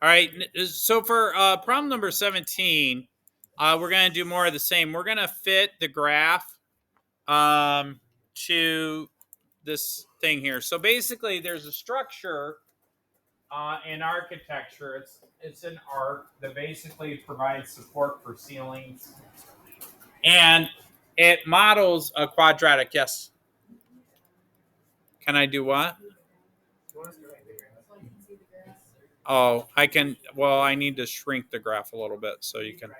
All right. So for problem number 17, we're going to do more of the same. We're going to fit the graph to this thing here. So basically, there's a structure in architecture. It's an arc that basically provides support for ceilings, and it models a quadratic. Yes. Can I do what? Oh, I can. Well, I need to shrink the graph a little bit so you can.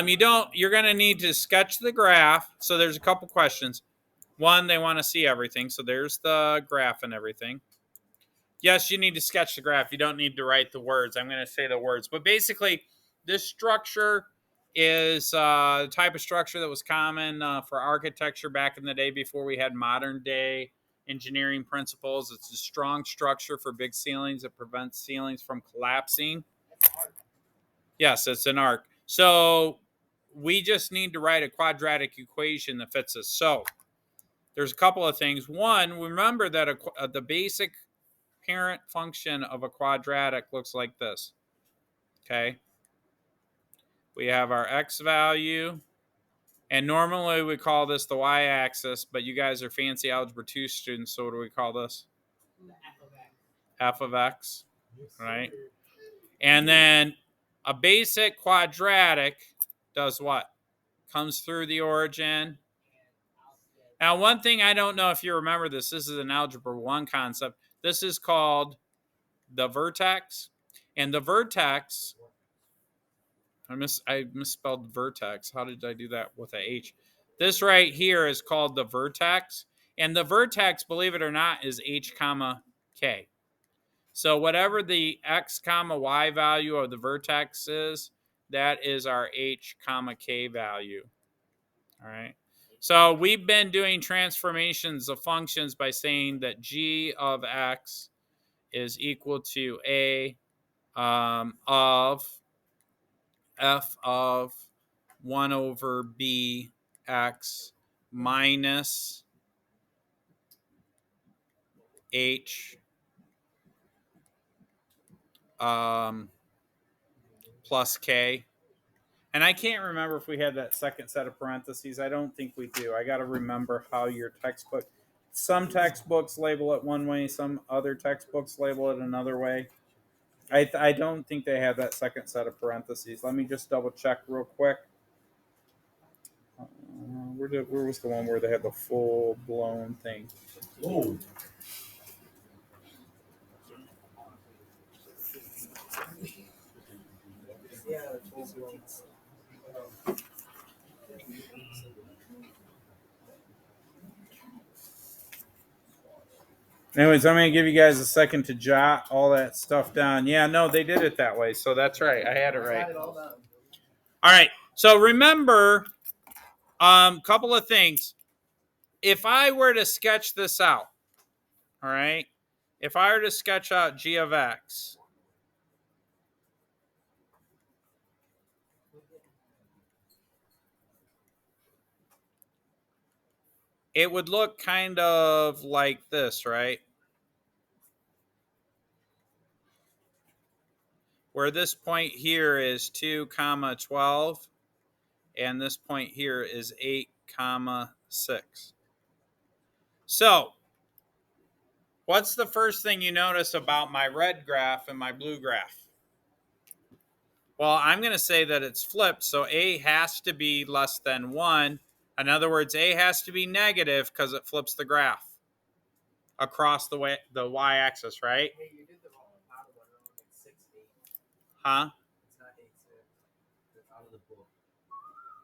You don't. You're going to need to sketch the graph. So there's a couple questions. One, they want to see everything. So there's the graph and everything. Yes, you need to sketch the graph. You don't need to write the words. I'm going to say the words. But basically, this structure is the type of structure that was common for architecture back in the day before we had modern day engineering principles. It's a strong structure for big ceilings. It prevents ceilings from collapsing. Yes, it's an arc. So we just need to write a quadratic equation that fits this. So there's a couple of things. One, remember that the basic parent function of a quadratic looks like this. Okay. We have our x value, and normally we call this the y-axis, but you guys are fancy Algebra 2 students, so what do we call this? F of x, right? And then a basic quadratic does what? Comes through the origin. Now, one thing I don't know if you remember this is an Algebra 1 concept. This is called the vertex. And the vertex, I misspelled vertex. How did I do that with a H? This right here is called the vertex. And the vertex, believe it or not, is h comma k. So whatever the x comma y value of the vertex is, that is our h comma k value. All right. So we've been doing transformations of functions by saying that g of x is equal to a of f of 1 over b x minus h plus k. And I can't remember if we had that second set of parentheses. I don't think we do. I got to remember how your textbook, some textbooks label it one way, some other textbooks label it another way. I don't think they have that second set of parentheses. Let me just double check real quick. Where was the one where they had the full blown thing? Whoa. Anyways, I'm going to give you guys a second to jot all that stuff down. Yeah, no, they did it that way. So that's right. I had it right. All right. So remember, couple of things. If I were to sketch this out, all right, if I were to sketch out g of x, it would look kind of like this, right? Where this point here is 2 comma 12, and this point here is 8 comma 6. So what's the first thing you notice about my red graph and my blue graph? Well, I'm going to say that it's flipped, so a has to be less than 1. In other words, a has to be negative because it flips the graph across the y-axis, right? Hey, you did the bottom one wrong. It's 6, 8. Huh? It's not 8, 6. That's out of the book.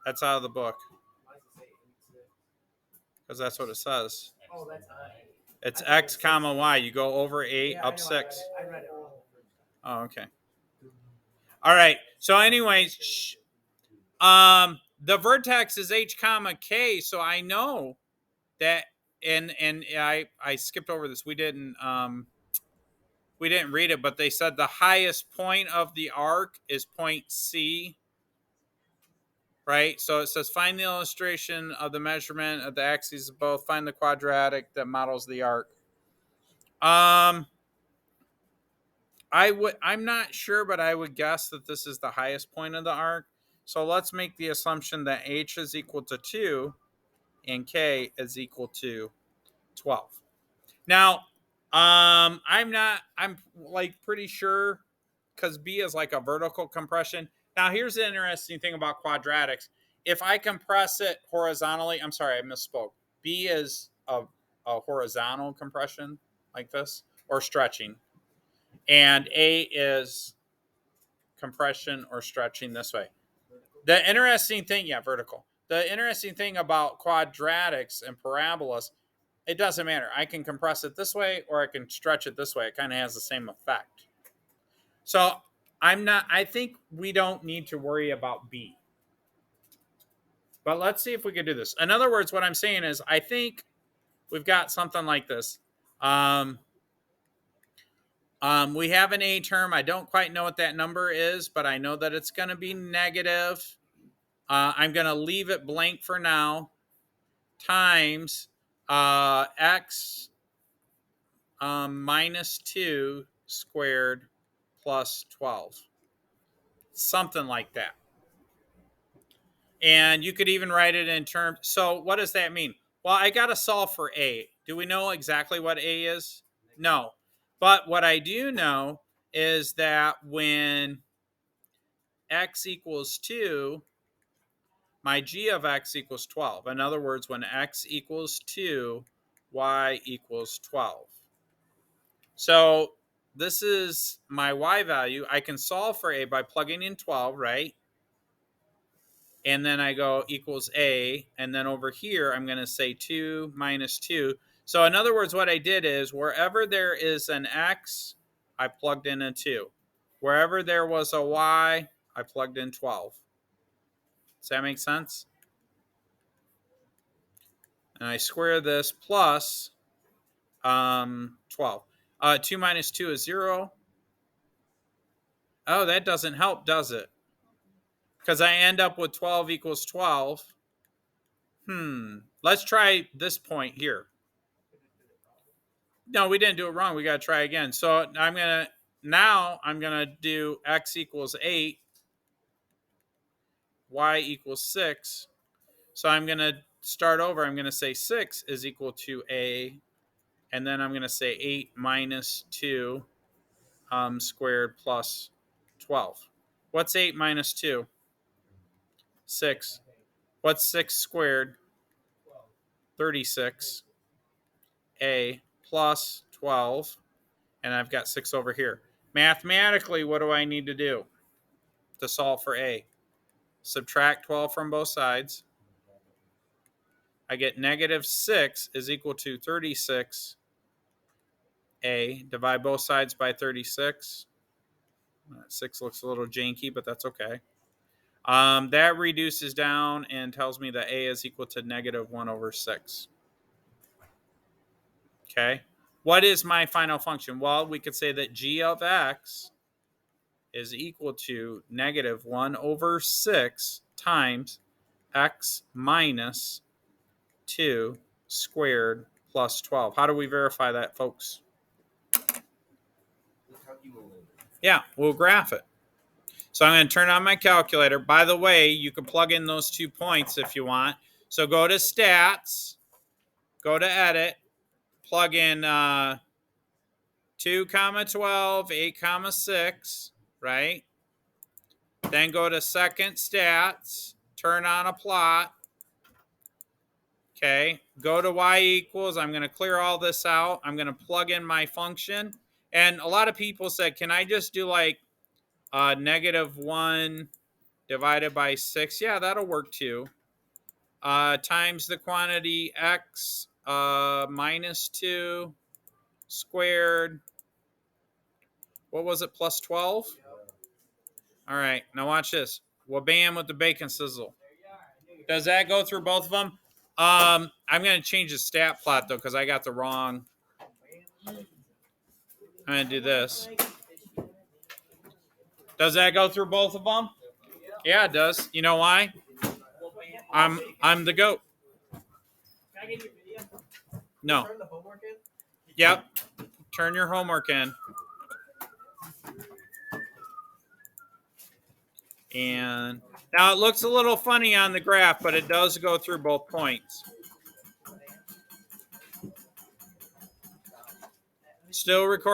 That's out of the book Why does it say 8, 6? because that's what it says. Oh, that's not 8. It's x comma y. You go over 8 Yeah, up 6. I read it wrong. Oh, okay. All right. So, anyways, the vertex is h comma k, so I know that, and I skipped over this. We didn't read it, but they said the highest point of the arc is point C. Right. So it says find the illustration of the measurement of the axes of both. Find the quadratic that models the arc. I'm not sure, but I would guess that this is the highest point of the arc. So let's make the assumption that h is equal to 2 and k is equal to 12. Now, I'm like pretty sure because B is like a vertical compression. Now, here's the interesting thing about quadratics. If I compress it horizontally, I'm sorry, I misspoke. B is a horizontal compression like this or stretching, and A is compression or stretching this way. The interesting thing, yeah, vertical. The interesting thing about quadratics and parabolas, it doesn't matter. I can compress it this way or I can stretch it this way. It kind of has the same effect. So I think we don't need to worry about B. But let's see if we can do this. In other words, what I'm saying is I think we've got something like this. We have an A term. I don't quite know what that number is, but I know that it's going to be negative. I'm going to leave it blank for now. Times x minus 2 squared plus 12. Something like that. And you could even write it in terms. So what does that mean? Well, I got to solve for A. Do we know exactly what A is? No. But what I do know is that when x equals 2, my g of x equals 12. In other words, when x equals 2, y equals 12. So this is my y value. I can solve for A by plugging in 12, right? And then I go equals A. And then over here, I'm going to say 2 minus 2. So in other words, what I did is wherever there is an x, I plugged in a 2. Wherever there was a y, I plugged in 12. Does that make sense? And I square this plus 12. 2 minus 2 is 0. Oh, that doesn't help, does it? Because I end up with 12 equals 12. Let's try this point here. No, we didn't do it wrong. We got to try again. So I'm going to do x equals 8, y equals 6. So I'm going to start over. I'm going to say 6 is equal to A. And then I'm going to say 8 minus 2 squared plus 12. What's 8 minus 2? 6. What's 6 squared? 36. A plus 12. And I've got 6 over here. Mathematically, what do I need to do to solve for A? Subtract 12 from both sides. I get negative 6 is equal to 36. A. Divide both sides by 36. 6 looks a little janky, but that's okay. That reduces down and tells me that A is equal to negative 1 over 6. Okay. What is my final function? Well, we could say that g of x is equal to negative 1 over 6 times x minus 2 squared plus 12. How do we verify that, folks? Yeah, we'll graph it. So I'm going to turn on my calculator. By the way, you can plug in those 2 points if you want. So go to stats, go to edit, plug in 2 comma 12, 8 comma 6, right? Then go to second stats, turn on a plot. Okay, go to y equals. I'm going to clear all this out. I'm going to plug in my function. And a lot of people said, can I just do like negative 1 divided by 6? Yeah, that'll work too. Times the quantity x minus 2 squared. What was it, plus 12? All right, now watch this. Wha-bam with the bacon sizzle. Does that go through both of them? I'm going to change the stat plot, though, because I got the wrong. I'm going to do this. Does that go through both of them? Yeah, it does. You know why? I'm the goat. No. Yep. Turn your homework in. And now it looks a little funny on the graph, but it does go through both points. Still recording.